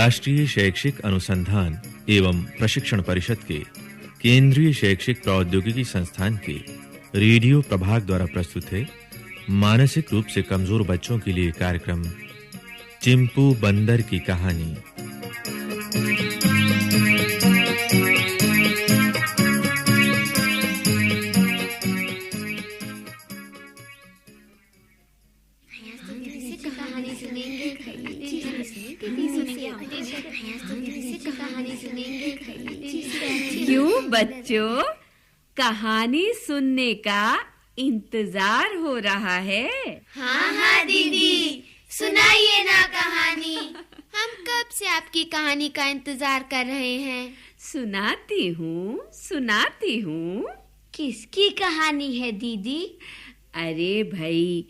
राष्ट्रीय शैक्षिक अनुसंधान एवं प्रशिक्षण परिषद के केंद्रीय शैक्षिक प्रौद्योगिकी संस्थान के रेडियो प्रभाग द्वारा प्रस्तुत है मानसिक रूप से कमजोर बच्चों के लिए कार्यक्रम चिंपू बंदर की कहानी। क्यों बच्चों, कहानी सुनने का इंतजार हो रहा है? हाँ दीदी, सुनाइए ना कहानी। हम कब से आपकी कहानी का इंतजार कर रहे हैं। सुनाती हूँ। किसकी कहानी है दीदी? अरे भाई,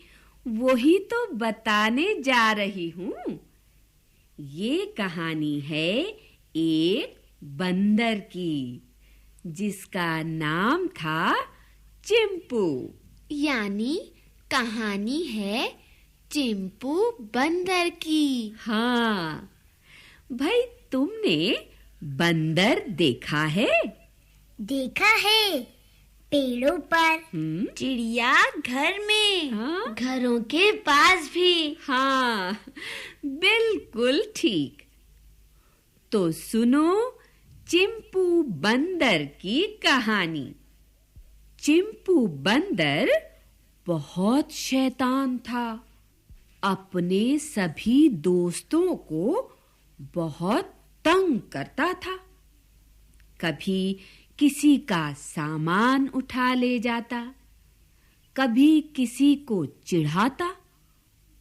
वही तो बताने जा रही हूँ। ये कहानी है एक बंदर की, जिसका नाम था चिंपू। यानी कहानी है चिंपू बंदर की। हाँ भाई, तुमने बंदर देखा है? देखा है, पेड़ों पर, चिड़िया घर में, हाँ? घरों के पास भी। हाँ, बिल्कुल ठीक। तो सुनो चिंपू बंदर की कहानी। चिंपू बंदर बहुत शैतान था। अपने सभी दोस्तों को बहुत तंग करता था। कभी किसी का सामान उठा ले जाता, कभी किसी को चिढ़ाता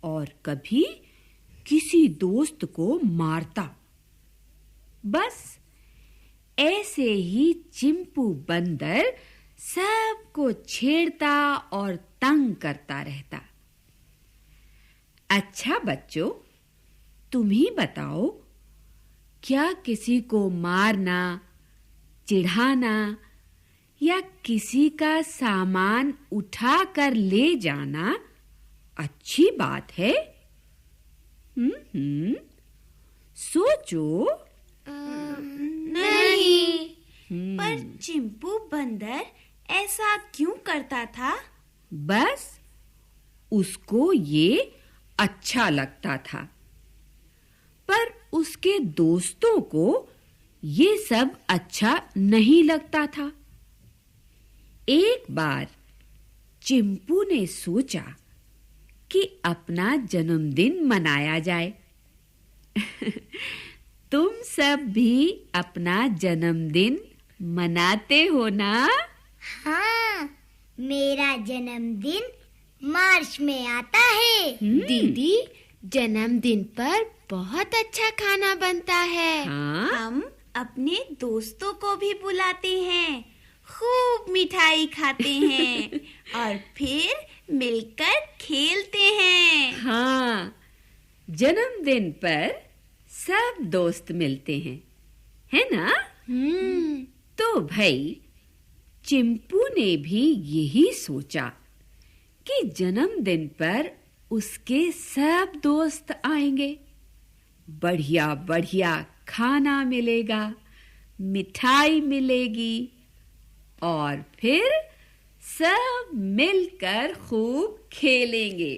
और कभी किसी दोस्त को मारता। बस ऐसे ही चिंपू बंदर सबको छेड़ता और तंग करता रहता। अच्छा बच्चों, तुम ही बताओ, क्या किसी को मारना, चिढ़ाना या किसी का सामान उठा कर ले जाना अच्छी बात है? सोचो। नहीं। पर चिंपू बंदर ऐसा क्यों करता था? बस उसको ये अच्छा लगता था, पर उसके दोस्तों को ये सब अच्छा नहीं लगता था। एक बार चिंपू ने सोचा कि अपना जन्मदिन मनाया जाए। तुम सब भी अपना जन्मदिन मनाते हो ना? हाँ, मेरा जन्मदिन मार्च में आता है। दीदी, जन्मदिन पर बहुत अच्छा खाना बनता है। हाँ? हम अपने दोस्तों को भी बुलाते हैं, खूब मिठाई खाते हैं और फिर मिलकर खेलते हैं। हाँ, जन्मदिन पर सब दोस्त मिलते हैं, है ना? तो भाई, चिंपू ने भी यही सोचा कि जन्मदिन पर उसके सब दोस्त आएंगे। बढ़िया बढ़िया खाना मिलेगा, मिठाई मिलेगी और फिर सब मिलकर खूब खेलेंगे।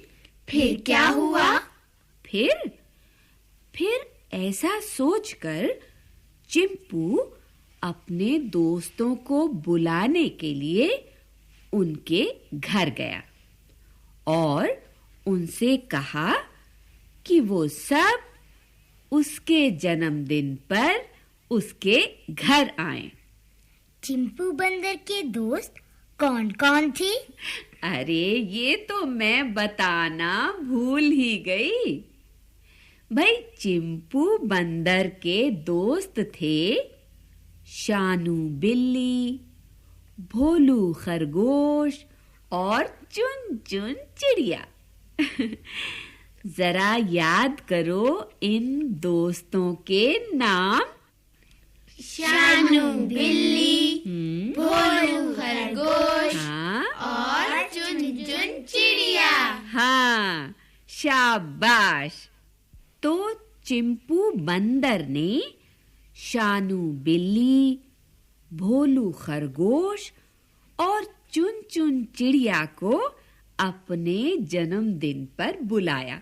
फिर क्या हुआ? फिर ऐसा सोचकर चिंपू अपने दोस्तों को बुलाने के लिए उनके घर गया और उनसे कहा कि वो सब उसके जन्मदिन पर उसके घर आएं। चिंपू बंदर के दोस्त कौन-कौन थे? अरे, ये तो मैं बताना भूल ही गई। भाई, चिंपू बंदर के दोस्त थे शानू बिल्ली, भोलू खरगोश और चुन चुन चिड़िया। जरा याद करो इन दोस्तों के नाम। शानू बिल्ली, भोलू खरगोश, हाँ? और चुन चुन चिड़िया। हाँ, शाबाश। तो चिंपू बंदर ने शानू बिल्ली, भोलू खरगोश और चुन-चुन चिड़िया को अपने जन्मदिन पर बुलाया।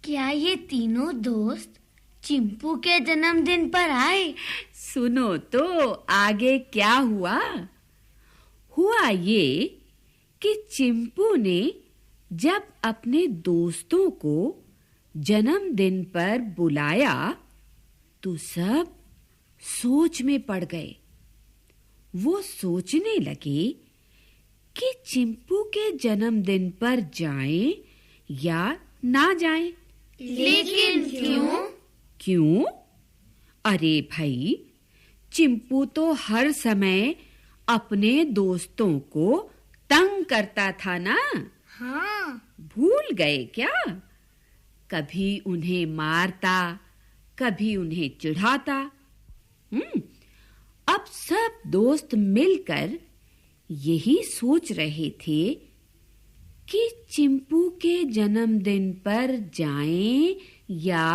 क्या ये तीनों दोस्त चिंपू के जन्मदिन पर आए? सुनो तो आगे क्या हुआ। हुआ ये कि चिंपू ने जब अपने दोस्तों को जन्मदिन पर बुलाया तो सब सोच में पड़ गए। वो सोचने लगे कि चिंपू के जन्मदिन पर जाएं या ना जाएं। लेकिन क्यों? क्यों? अरे भाई, चिंपू तो हर समय अपने दोस्तों को तंग करता था ना। हाँ। भूल गए क्या? कभी उन्हें मारता, कभी उन्हें चिढ़ाता। अब सब दोस्त मिलकर यही सोच रहे थे कि चिंपू के जन्मदिन पर जाएं या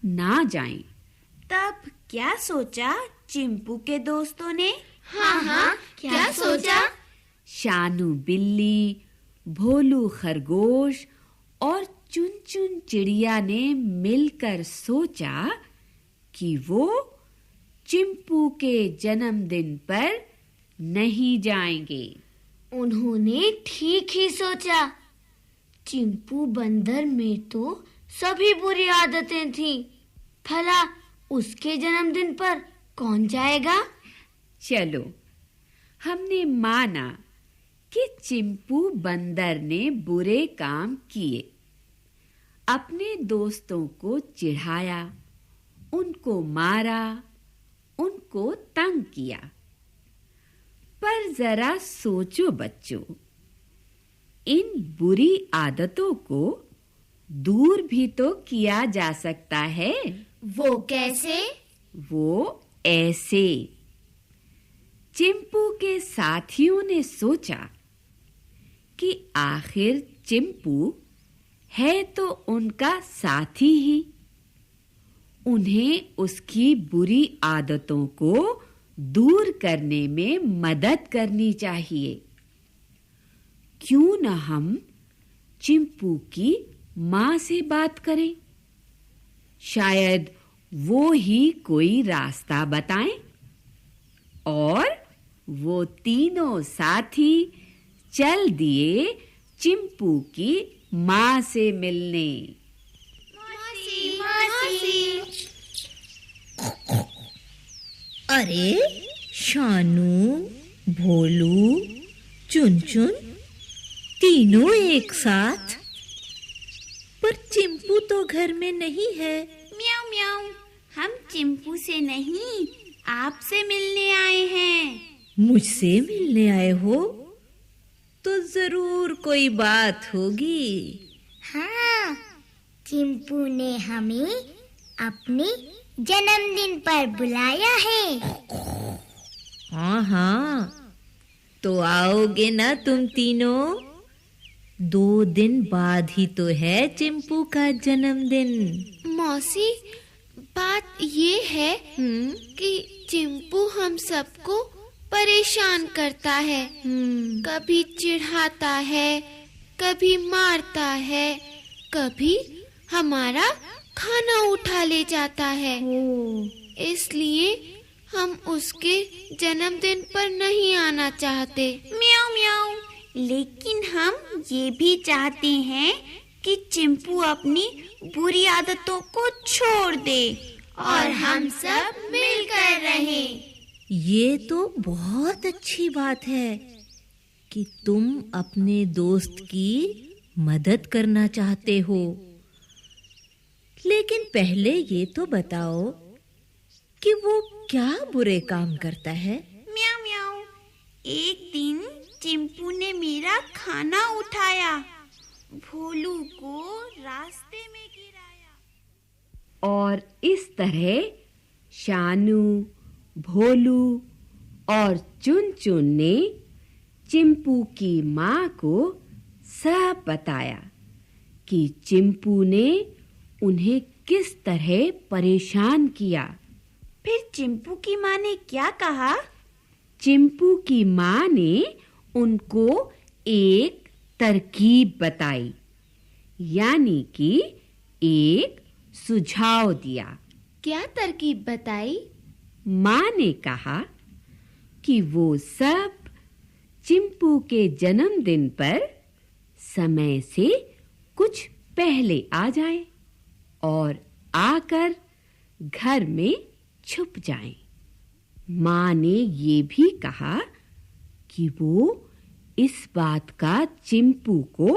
ना जाएं। तब क्या सोचा चिंपू के दोस्तों ने? हाँ, क्या सोचा? शानू बिल्ली, भोलू खरगोश और चुन-चुन चिड़िया ने मिलकर सोचा कि वो चिंपू के जन्मदिन पर नहीं जाएंगे। उन्होंने ठीक ही सोचा। चिंपू बंदर में तो सभी बुरी आदतें थीं। भला उसके जन्मदिन पर कौन जाएगा? चलो, हमने माना कि चिंपू बंदर ने बुरे काम किए, अपने दोस्तों को चिढ़ाया, उनको मारा, उनको तंग किया। पर जरा सोचो बच्चों, इन बुरी आदतों को दूर भी तो किया जा सकता है। वो कैसे? वो ऐसे। चिंपू के साथियों ने सोचा कि आखिर चिंपू है तो उनका साथी ही, उन्हें उसकी बुरी आदतों को दूर करने में मदद करनी चाहिए। क्यों न हम चिंपू की माँ से बात करें? शायद वो ही कोई रास्ता बताएं। और वो तीनों साथी चल दिए चिंपू की माँ से मिलने। मौसी। अरे शानू, भोलू, चुन-चुन तीनों एक साथ। पर चिंपू तो घर में नहीं है। म्याऊ म्याऊ, हम चिंपू से नहीं आपसे मिलने आए हैं। मुझसे मिलने आए हो तो जरूर कोई बात होगी। हाँ, चिंपू ने हमें अपने जन्मदिन पर बुलाया है। हाँ, तो आओगे ना तुम तीनों? 2 दिन बाद ही तो है चिंपू का जन्मदिन। मौसी, बात ये है कि चिंपू हम सबको परेशान करता है। कभी चिढ़ाता है, कभी मारता है, कभी हमारा खाना उठा ले जाता है। इसलिए हम उसके जन्मदिन पर नहीं आना चाहते। म्याऊ म्याऊ, लेकिन हम ये भी चाहते हैं कि चिंपू अपनी बुरी आदतों को छोड़ दे और हम सब मिलकर रहें। ये तो बहुत अच्छी बात है कि तुम अपने दोस्त की मदद करना चाहते हो। लेकिन पहले ये तो बताओ कि वो क्या बुरे काम करता है? म्याऊ म्याऊ, एक दिन चिंपू ने मेरा खाना उठाया, भोलू को रास्ते में गिराया। और इस तरह शानू, भोलू और चुन-चुन ने चिंपू की माँ को सब बताया कि चिंपू ने उन्हें किस तरह परेशान किया। फिर चिंपू की माँ ने क्या कहा? चिंपू की माँ ने उनको एक तरकीब बताई, यानी कि एक सुझाव दिया। क्या तरकीब बताई? माँ ने कहा कि वो सब चिंपू के जन्मदिन पर समय से कुछ पहले आ जाएं और आकर घर में छुप जाएं। माँ ने ये भी कहा कि वो इस बात का चिंपू को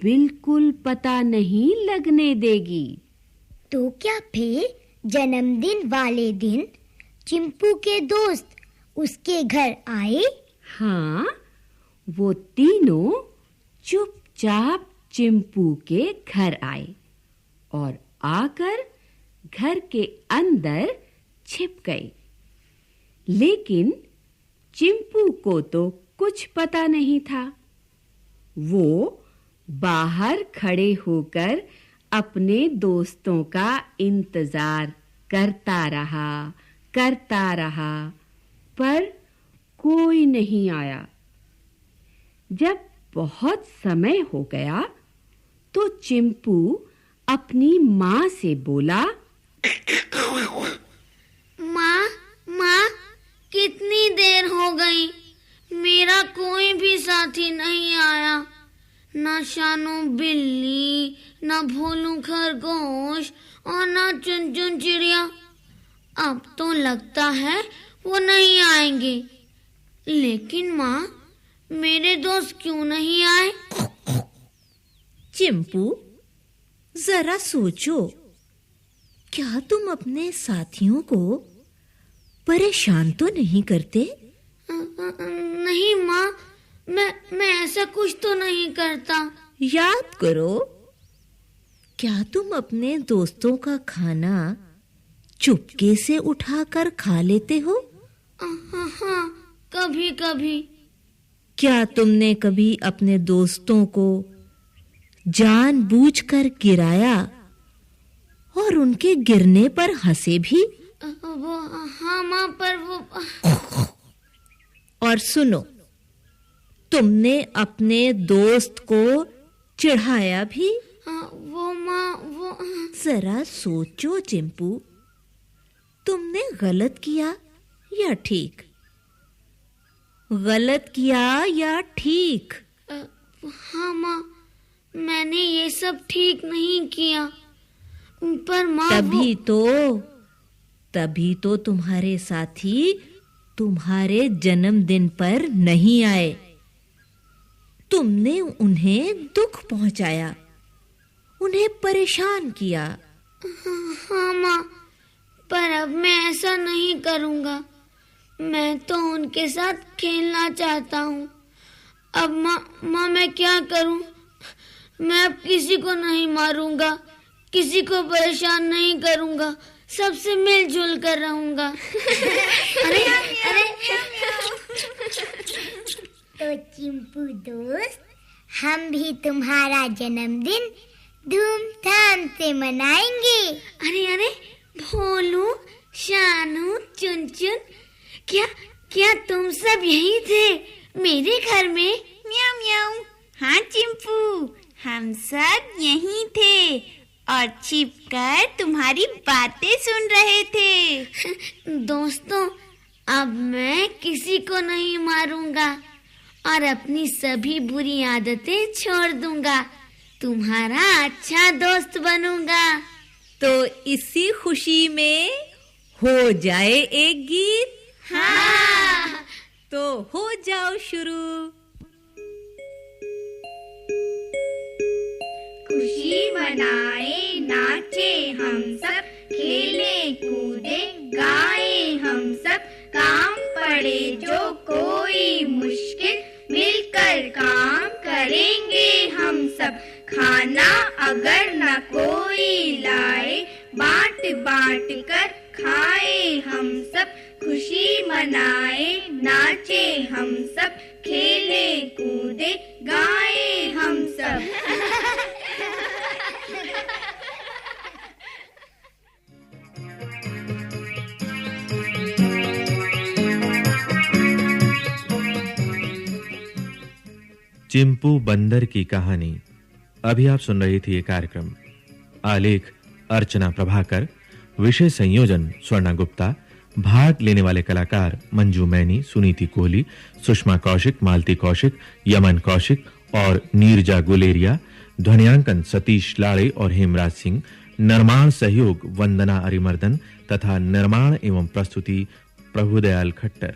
बिल्कुल पता नहीं लगने देगी। तो क्या फिर जन्मदिन वाले दिन चिंपू के दोस्त उसके घर आए? हाँ, वो तीनों चुपचाप चिंपू के घर आए और आकर घर के अंदर छिप गए। लेकिन चिंपू को तो कुछ पता नहीं था। वो बाहर खड़े होकर अपने दोस्तों का इंतजार करता रहा, पर कोई नहीं आया। जब बहुत समय हो गया तो चिंपू अपनी माँ से बोला, माँ, कितनी देर हो गई, मेरा कोई भी साथी नहीं आया। ना शानू बिल्ली, ना भोलू खरगोश और ना चुनचुन चिड़िया। अब तो लगता है वो नहीं आएंगे। लेकिन माँ, मेरे दोस्त क्यों नहीं आए? चिंपू, जरा सोचो, क्या तुम अपने साथियों को परेशान तो नहीं करते? नहीं माँ, मैं ऐसा कुछ तो नहीं करता। याद करो, क्या तुम अपने दोस्तों का खाना चुपके से उठाकर खा लेते हो? हाँ, कभी कभी। क्या तुमने कभी अपने दोस्तों को जानबूझकर गिराया और उनके गिरने पर हंसे भी? वो हाँ माँ, पर वो। और सुनो, तुमने अपने दोस्त को चिढ़ाया भी? वो माँ, वो। जरा सोचो चिंपू, तुमने गलत किया या ठीक? गलत किया या ठीक? हाँ माँ, मैंने ये सब ठीक नहीं किया। पर माँ, तभी तो तुम्हारे साथी तुम्हारे जन्मदिन पर नहीं आए। तुमने उन्हें दुख पहुंचाया, उन्हें परेशान किया। हाँ माँ, पर अब मैं ऐसा नहीं करूँगा। मैं तो उनके साथ खेलना चाहता हूँ। अब माँ, मैं क्या करूँ? मैं अब किसी को नहीं मारूंगा, किसी को परेशान नहीं करूंगा, सबसे मिलजुल कर रहूंगा। अरे तो चिंपू दोस्त, हम भी तुम्हारा जन्मदिन धूमधाम से मनाएंगे। अरे भोलू, शानू, चुनचुन, क्या तुम सब यही थे मेरे घर में? म्याऊ म्याऊ। हाँ चिंपू, हम सब यहीं थे और छिपकर तुम्हारी बातें सुन रहे थे। दोस्तों, अब मैं किसी को नहीं मारूंगा और अपनी सभी बुरी आदतें छोड़ दूंगा। तुम्हारा अच्छा दोस्त बनूंगा। तो इसी खुशी में हो जाए एक गीत। हाँ, तो हो जाओ शुरू। खुशी मनाए, नाचे हम सब, खेले कूदे गाए हम सब, काम पड़े जो कोई मुश्किल, मिलकर काम करेंगे हम सब। खाना अगर न कोई लाए, बांट बांट कर खाए हम सब। खुशी मनाए, नाचे हम सब, खेले कूदे गाए हम सब। चिंपू बंदर की कहानी। अभी आप सुन रहे थे ये कार्यक्रम। आलेख अर्चना प्रभाकर, विषय संयोजन स्वर्णा गुप्ता, भाग लेने वाले कलाकार मंजू मैनी, सुनीति कोहली, सुषमा कौशिक, मालती कौशिक, यमन कौशिक और नीरजा गुलेरिया, ध्वनियांकन सतीश लाड़े और हेमराज सिंह, निर्माण सहयोग वंदना अरिमर्दन तथा निर्माण एवं प्रस्तुति प्रभुदयाल खट्टर।